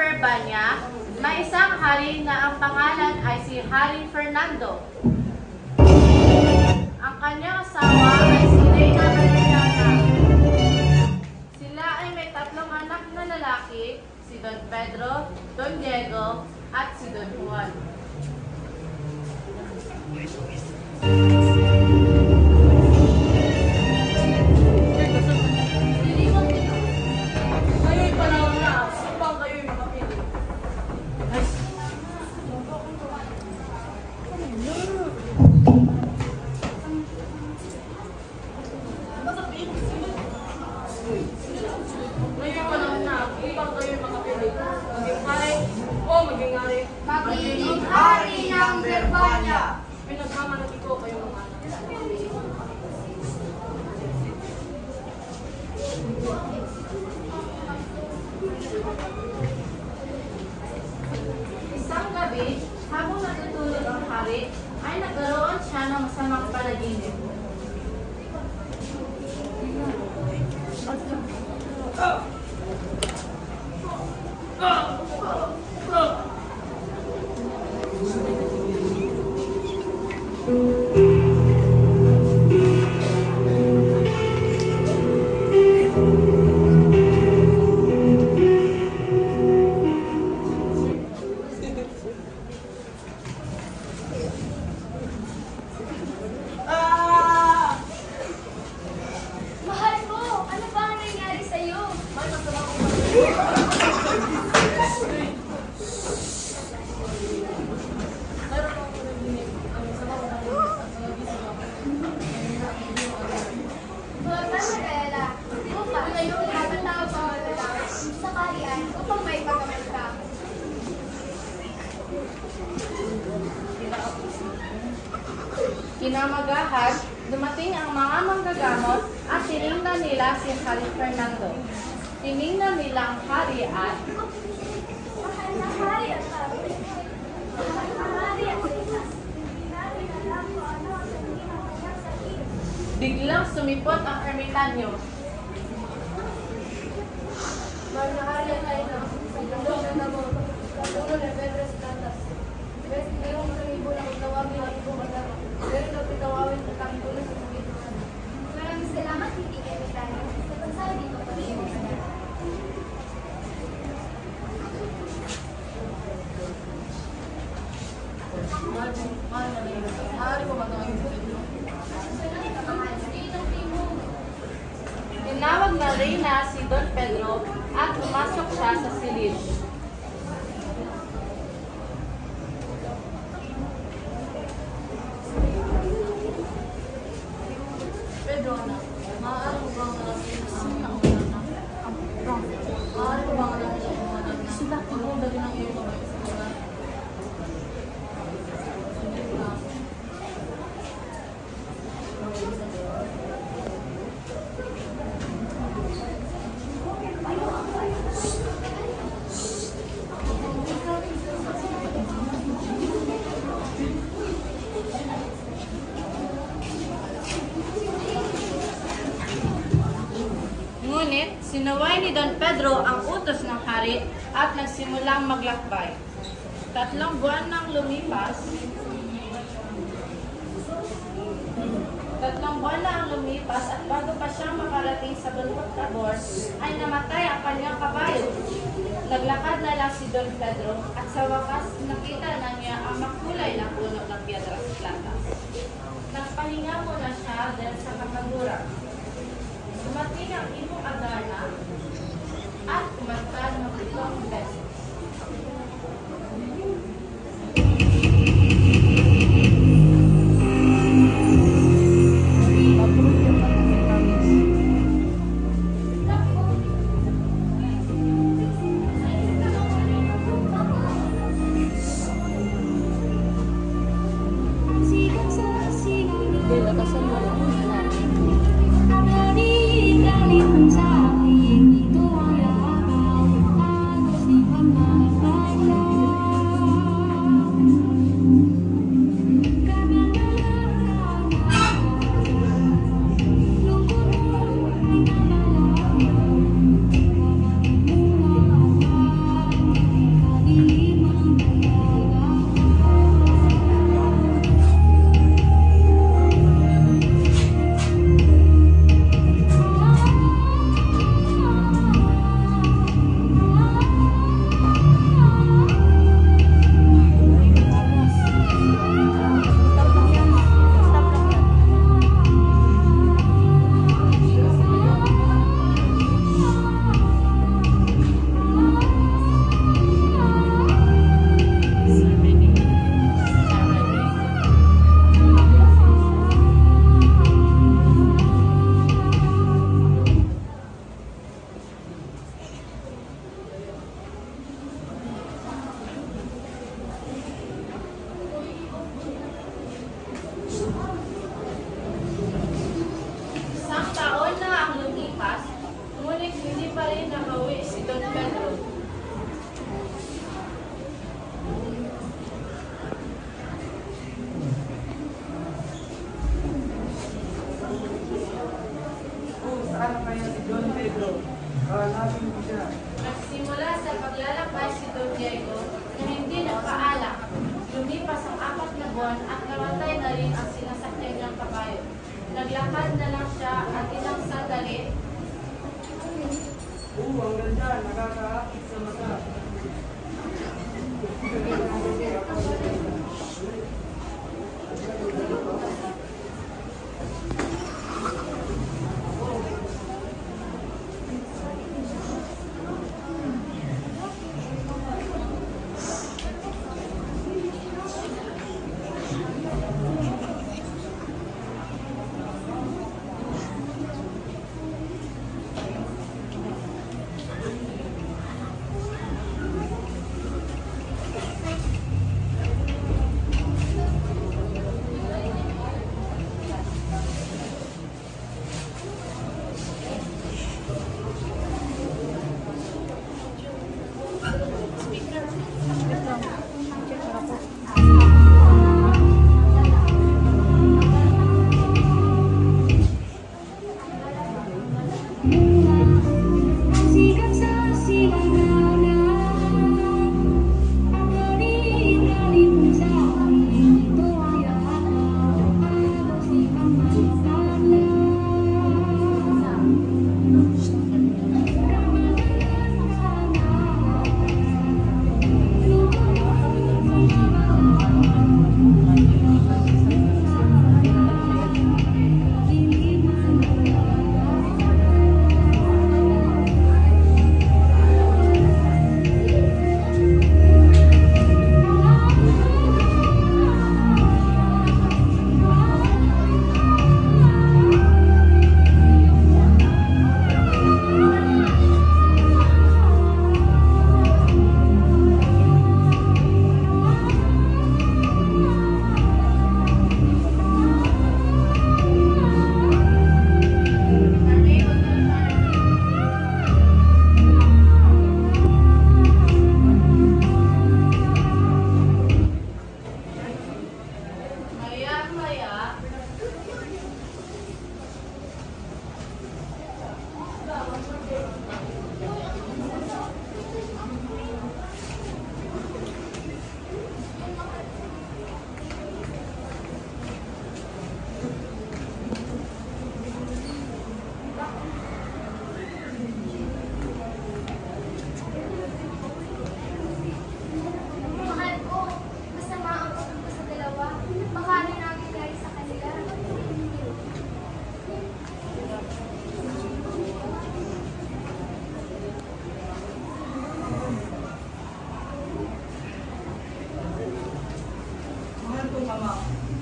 Verbania, may isang hari na ang pangalan ay si Haring Fernando. Ang kanyang asawa ay si Reyna Valeriana. Sila ay may 3 anak na lalaki, si Don Pedro, Don Diego, at si Don Juan. Magiging hari ng Verbania. Pinagsama natin ko kayo mga anak. Isang gabi, habang natutulog ang hari, ay nagkaroon siya ng masamang panaginip. Mahal ko, ano ba ang nangyari sa'yo? Huwag ka mag-alala. Bukas, itatawag ko ang lalaki sa kaharian upang may pagamal ka. Kinamagahan, dumating ang mga manggagamot at tiningnan nila si Hari Fernando. Tiningnan nila ang hari at Mahal na hari at hari. Mahal na hari at linas. Hindi natin alam kung ano ang sabihin ng kanyang sakit. biglang sumipot ang ermitanyo. Mahal na hari at linas. Pagdulong na namo. Pagdulong na Pedro Santas. Bes, mayroong sangibo na magtawagin ang ibong kasama. Pero na pitawawin at ang tulong sa mga ito. Maraming salamat, hindi kayo tayo. Sa bansa dito pa rin. Tinawag na Reyna si Don Pedro at pumasok siya sa silid. Pedro, anak, maaari mo bang nalasin ang anak? Maaari mo bang nalasin ang anak na? Sila, kung dali ng iyong mga isang Ngunit, sinuway ni Don Pedro ang utos ng hari at nagsimulang maglakbay. 3 buwan nang lumipas, 3 buwan na ang lumipas at bago pa siya makarating sa bundok Tabor, ay namatay ang kanyang kabayo. Naglakad na lang si Don Pedro at sa wakas nakita na niya ang makulay na puno ng Piedras Platas. Nagpahinga muna siya dahil sa kakaguran. Dumating ang ibong Agana at kumanta ng 7 beses. Diego na hindi nagpaalam. Lumipas ang 4 na buwan at namatay na rin ang sinasakyan niyang kabayo. Naglakad na lang siya at ilang sandali. Ang ganda, nakakaakit sa mata.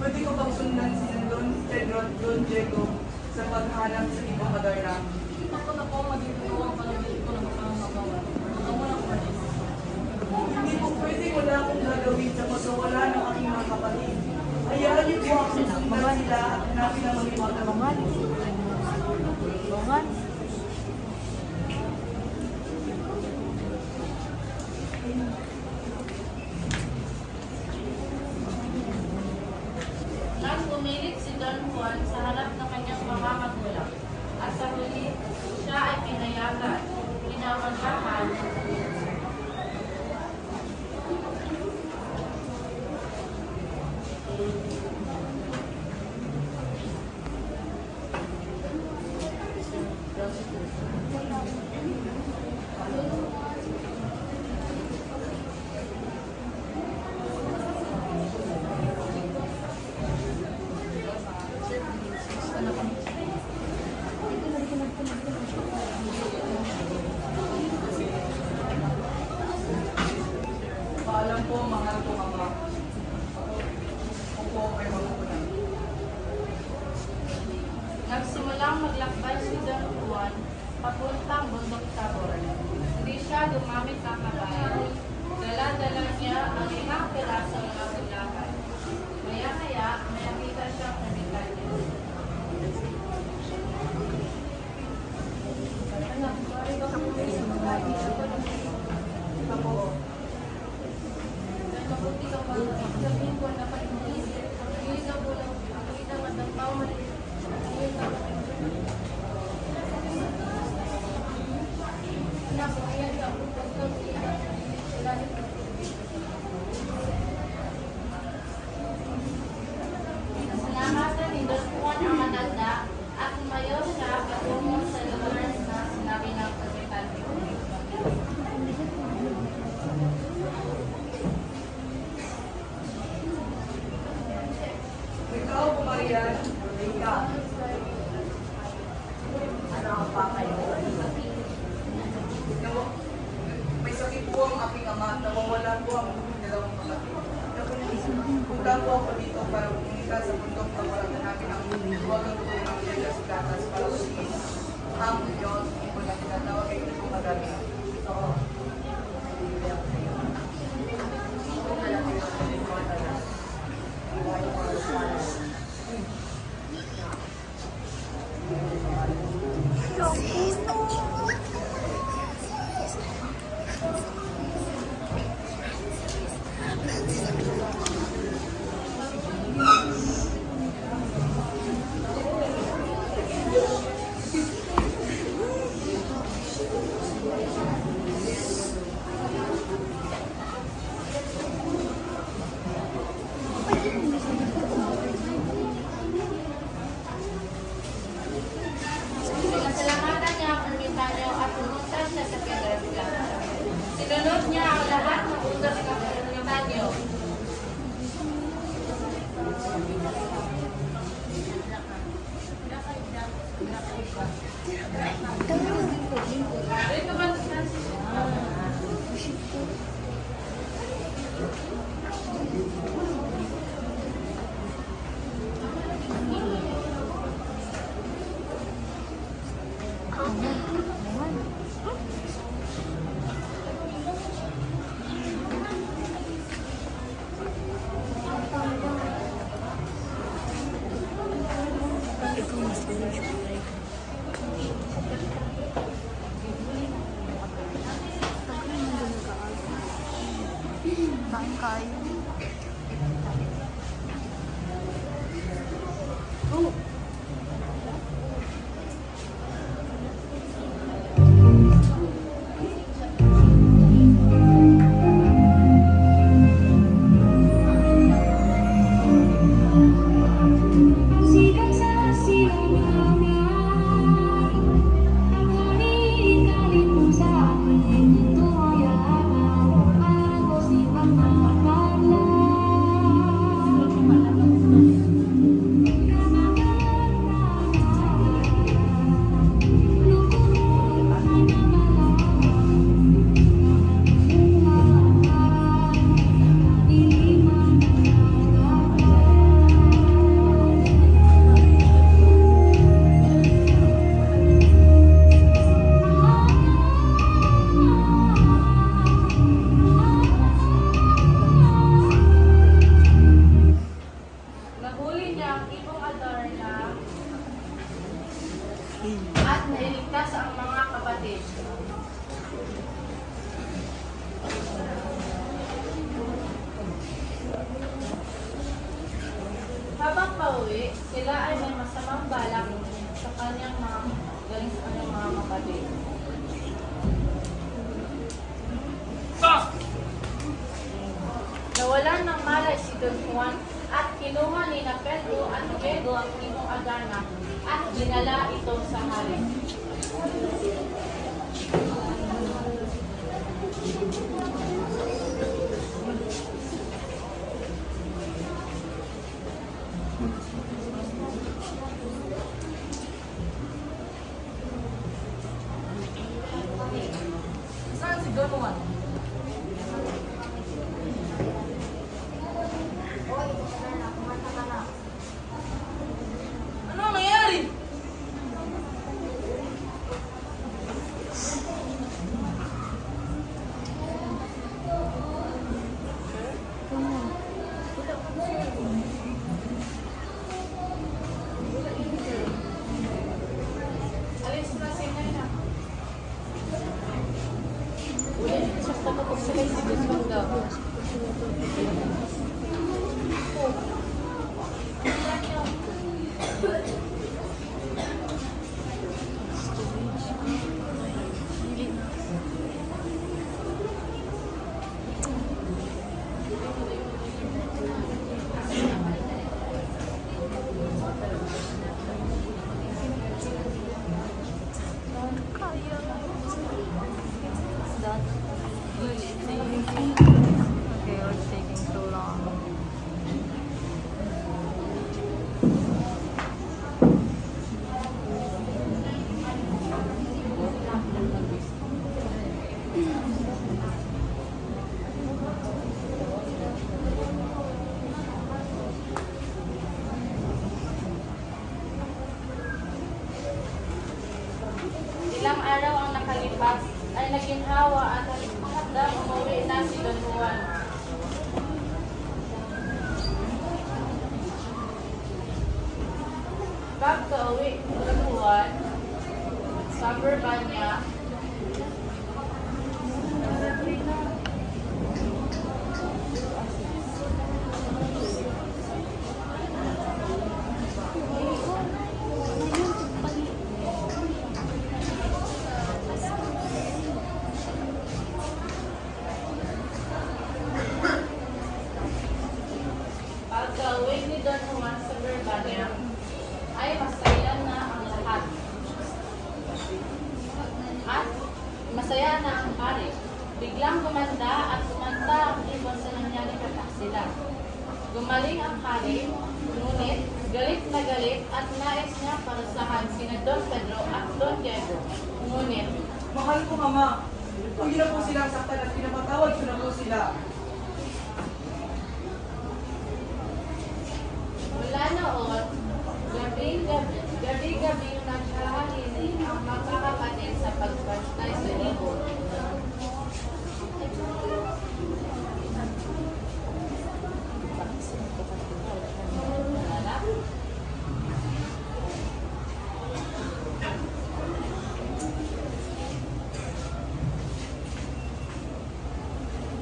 Pwede ko bang sundan si Don Pedro at Don Diego sa paghanap sa ibang Madarna? Ako na po magiging palagay ko ng pangangagawa. Ang wala ko rin. Hindi po pwede wala akong gagawin sa pagkawala ng aking mga kapatid. Hayaan niyo po akong sundan sila at hanapin ang mga iba't Nang pumilit si Don Juan sa harap ng kanyang mga magulang at sa huli siya ay pinayagan, pinamagahan, Paalam po, mahal ko ama. Ako po ay magugunan. nagsimulang maglakbay si Don Juan papuntang bundok Tabor. Hindi siya gumamit ng kabayo. Dala-dala niya ang 5 piraso ng abulakan. Maya-maya, may nakita siyang kamikanya. Mabuti ka pa. Sabihin ko na pag-iisip. Hindi ka po lang. Hindi ka madampaw mo rin. Hindi ka Anak, ayan ka. Pagkakita. Sila nawawala po ang dalawang kapatid. Punta po ako dito para pumunta sa bundok na walang namin ang huwagang po ng Diyos Gatas para ulitin ang Diyos ko na tinatawag ay ito madami. So, Pinasalamatan niya ang ermitanyo at pumunta siya sa Piedras Blancas. Sinunod niya ang lahat ng utos ng ermitanyo. Dito ba nahuli niya ang ibong Adarna at nailigtas ang mga kapatid. Habang pauwi, sila ay may masamang balak sa kanyang mga kapatid. Nawalan ng malay si Don Juan at kinuha ni na Pedro at Diego ang ibong Adarna at dinala ito sa hari. Saan si Don Juan? Ano ang nangyari? Alis na si Nena. Ulit, siya kapag-sakay si Guzman daw. Okay, what's taking so long? Caberbania, pagka-uwi ni Don Juan sa Caberbania, ay masaya na ang lahat. At masaya na ang pare. Biglang gumanda at kumanta ang ibon sa nangyari katak sila. Gumaling ang pare, ngunit galit na galit at nais niya parusahan sina Don Pedro at Don Diego. Ngunit, Mahal ko, Mama. Huwag niyo na po silang saktan at pinapatawad ko na po sila. mula noon, gabi-gabi naghahalili ang magkakapatid sa pagpastay sa ibon.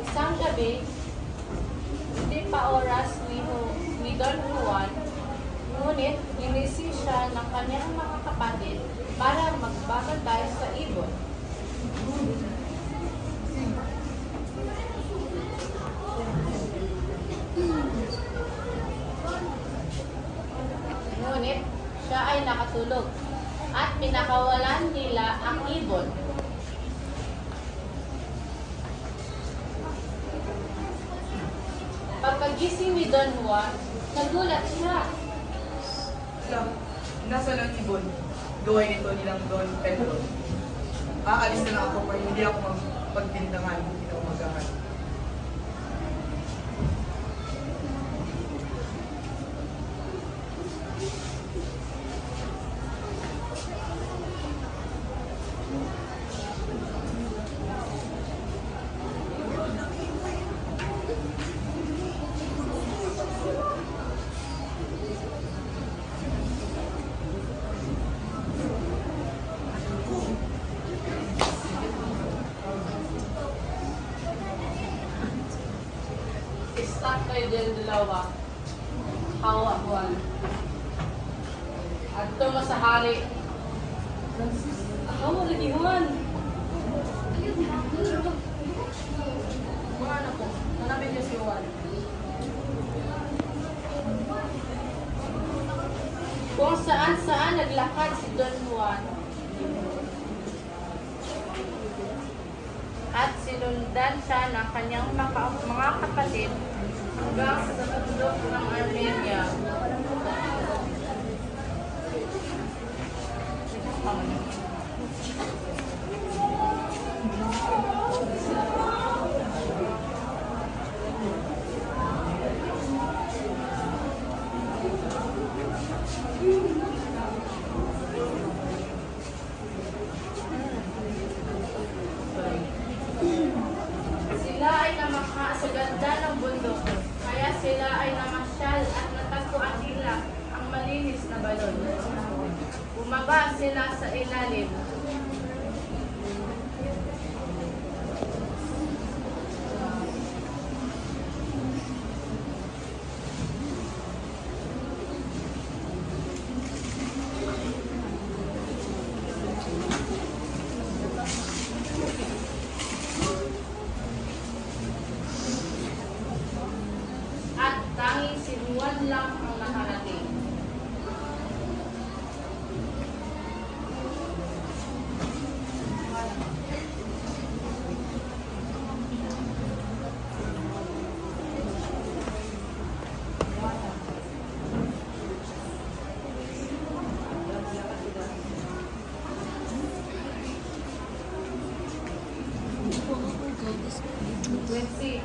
Isang gabi, hindi pa oras ni Don Juan, ngunit inisi siya ng kanyang mga kapatid para magbabantay sa ibon. Ngunit siya ay nakatulog at pinakawalan nila ang ibon. Pagkagising ni Don Juan, nagulat siya. Alam, nasa lang ibon. Gawin ito nilang Don Pedro. Aalis na lang ako para hindi ako magpagbintangan kinaumagahan. Start kayo din dalawa. Hawa Juan. At tumo sa hari. Hawa lagi Juan. Mga anak ko, hanapin niyo si Juan. Kung saan-saan naglakad si Don Juan. At sinundan siya ng kanyang mga kapatid hanggang sa bundok ng Armenia. Sila ay namakha sa ganda ng bundok, kaya sila ay namasyal at natagpuan nila ang malinis na balon. Bumaba sila sa ilalim. At tanging si Juan lang ang nakarating. Let's see.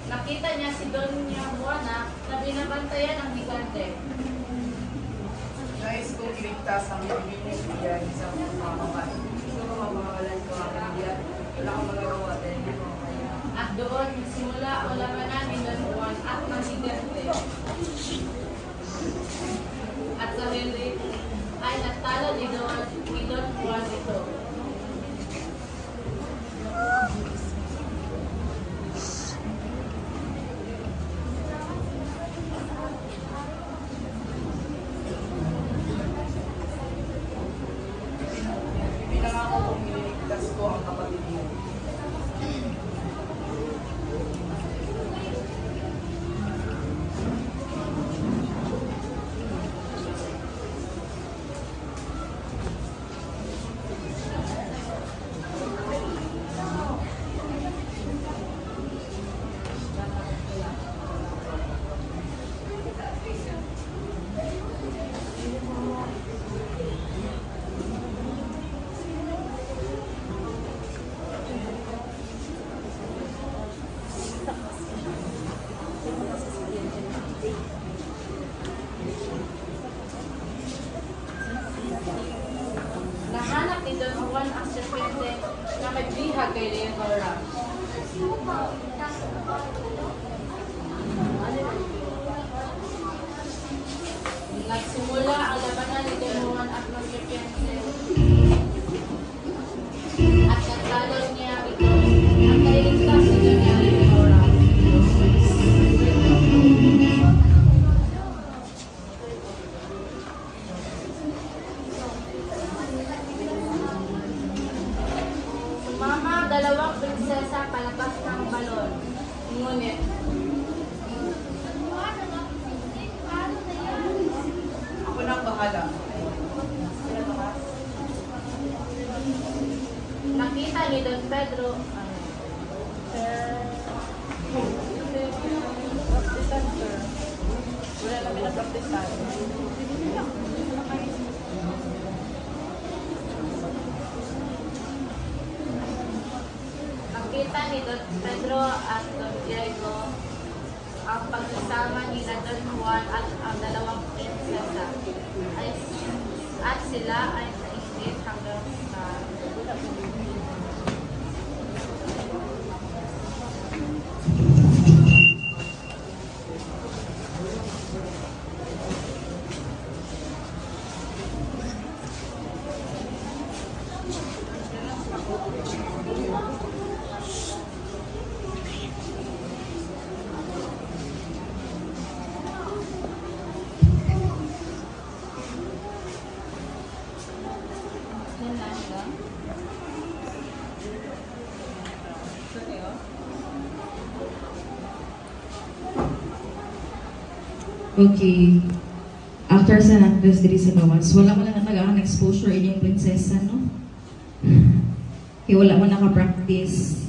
Nakita niya si Don Juana na binabantayan ng higante. Nais kong iligtas ang ibibinig niya sa mga pamamatay. Gusto ko mapakawalan ko ang kandiyan. Wala akong magagawa dahil hindi ko kaya. At doon simula ang labanan ni Don Juan at ng higante. At sa Henry ay natalo ni Don Juan ito. Pinangako kong ililigtas ko ang kapatid mo. Nahanap ni Don Juan ang serpente na may bihag kay Leonora. Nagsimula ang labanan ni Don Juan at ng serpente. At natalo niya ito at nailigtas ni Doña Leonora. Sumama dalawang prinsesa palabas ng balon. Ngunit, Ako nang bahala. nakita ni Don Pedro Wala kami na-practicean. nakita ni Don Pedro at Don Diego ang pagsasama ni Don Juan at ang dalawang prinsesa at sila ay nainggit hanggang sa Okay. After sa actress diri sa gawas, wala man lang nag-ang exposure inyong prinsesa, no? Kaya wala man naka-practice